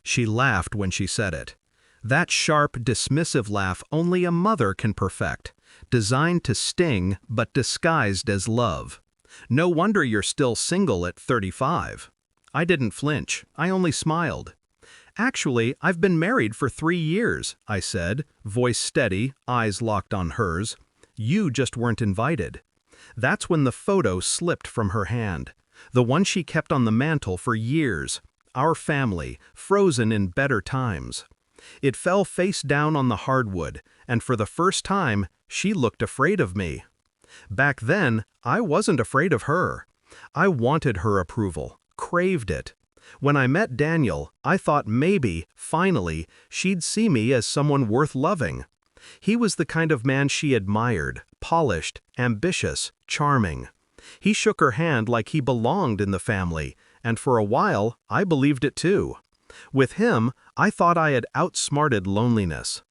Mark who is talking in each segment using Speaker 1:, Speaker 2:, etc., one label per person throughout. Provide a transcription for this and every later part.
Speaker 1: She laughed when she said it. That sharp, dismissive laugh only a mother can perfect, designed to sting but disguised as love. No wonder you're still single at 35. I didn't flinch, I only smiled. Actually, I've been married for 3 years, I said, voice steady, eyes locked on hers. You just weren't invited. That's when the photo slipped from her hand. The one she kept on the mantel for years. Our family, frozen in better times. It fell face down on the hardwood, and for the first time, she looked afraid of me. Back then, I wasn't afraid of her. I wanted her approval, craved it. When I met Daniel, I thought maybe, finally, she'd see me as someone worth loving. He was the kind of man she admired, polished, ambitious, charming. He shook her hand like he belonged in the family, and for a while, I believed it too. With him, I thought I had outsmarted loneliness.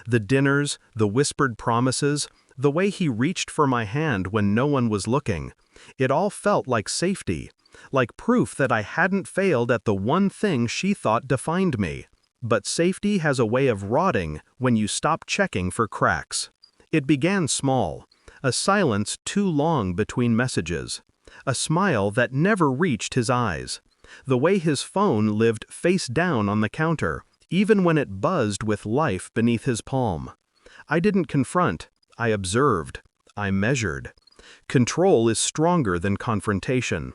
Speaker 1: The dinners, the whispered promises, the way he reached for my hand when no one was looking, it all felt like safety, like proof that I hadn't failed at the one thing she thought defined me. But safety has a way of rotting when you stop checking for cracks. It began small, a silence too long between messages, a smile that never reached his eyes, the way his phone lived face down on the counter, even when it buzzed with life beneath his palm. I didn't confront, I observed, I measured. Control is stronger than confrontation.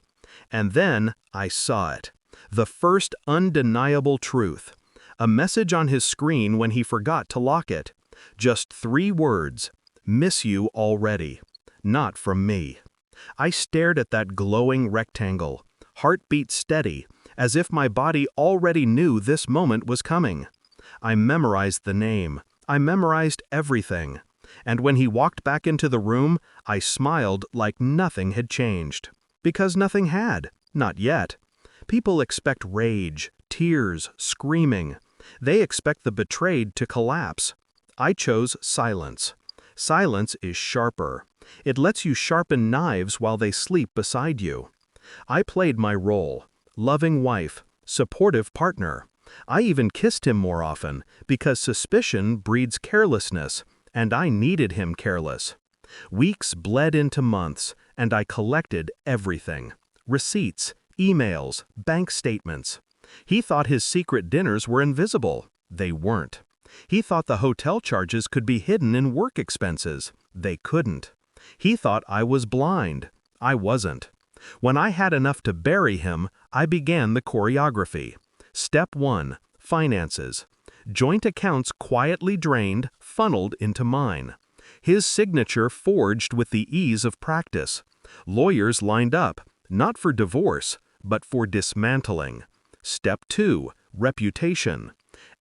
Speaker 1: And then I saw it, the first undeniable truth. A message on his screen when he forgot to lock it. Just 3 words, "Miss you already." Not from me. I stared at that glowing rectangle, heartbeat steady, as if my body already knew this moment was coming. I memorized the name. I memorized everything. And when he walked back into the room, I smiled like nothing had changed. Because nothing had. Not yet. People expect rage, tears, screaming. They expect the betrayed to collapse. I chose silence. Silence is sharper. It lets you sharpen knives while they sleep beside you. I played my role. Loving wife, supportive partner. I even kissed him more often, because suspicion breeds carelessness, and I needed him careless. Weeks bled into months, and I collected everything. Receipts, emails, bank statements. He thought his secret dinners were invisible. They weren't. He thought the hotel charges could be hidden in work expenses. They couldn't. He thought I was blind. I wasn't. When I had enough to bury him, I began the choreography. Step 1. Finances. Joint accounts quietly drained, funneled into mine. His signature forged with the ease of practice. Lawyers lined up, not for divorce, but for dismantling. Step 2. Reputation.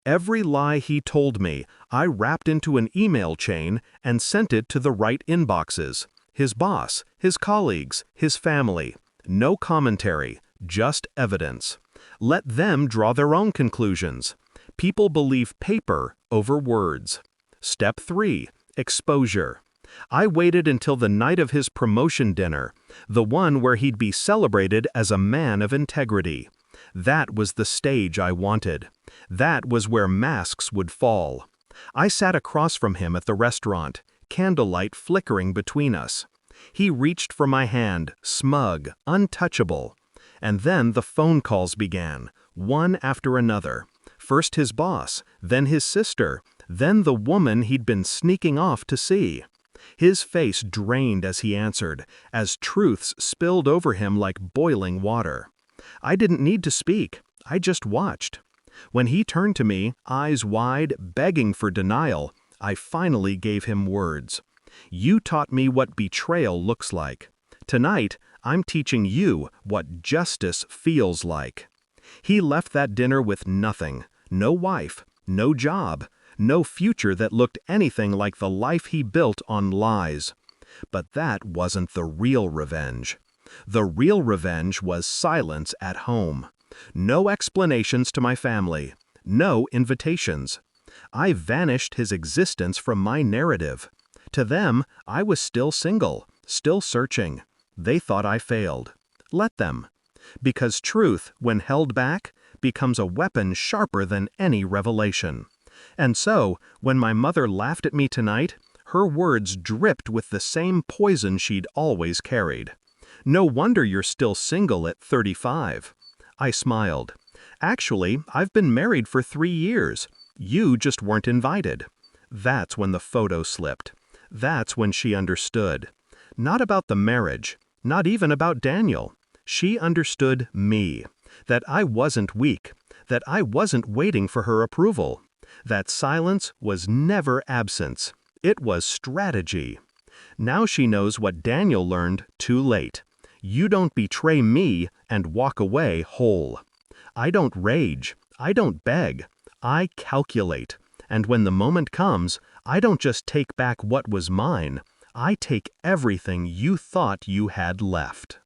Speaker 1: Every lie he told me, I wrapped into an email chain and sent it to the right inboxes. His boss, his colleagues, his family. No commentary, just evidence. Let them draw their own conclusions. People believe paper over words. Step 3. Exposure. I waited until the night of his promotion dinner, the one where he'd be celebrated as a man of integrity. That was the stage I wanted. That was where masks would fall. I sat across from him at the restaurant, candlelight flickering between us. He reached for my hand, smug, untouchable. And then the phone calls began, one after another. First his boss, then his sister, then the woman he'd been sneaking off to see. His face drained as he answered, as truths spilled over him like boiling water. I didn't need to speak, I just watched. When he turned to me, eyes wide, begging for denial, I finally gave him words. You taught me what betrayal looks like. Tonight, I'm teaching you what justice feels like. He left that dinner with nothing, no wife, no job, no future that looked anything like the life he built on lies. But that wasn't the real revenge. The real revenge was silence at home. No explanations to my family. No invitations. I vanished his existence from my narrative. To them, I was still single, still searching. They thought I failed. Let them. Because truth, when held back, becomes a weapon sharper than any revelation. And so, when my mother laughed at me tonight, her words dripped with the same poison she'd always carried. "No wonder you're still single at 35. I smiled. "Actually, I've been married for 3 years. You just weren't invited." That's when the photo slipped. That's when she understood. Not about the marriage, not even about Daniel. She understood me. That I wasn't weak. That I wasn't waiting for her approval. That silence was never absence. It was strategy. Now she knows what Daniel learned too late. You don't betray me and walk away whole. I don't rage. I don't beg. I calculate. And when the moment comes, I don't just take back what was mine. I take everything you thought you had left.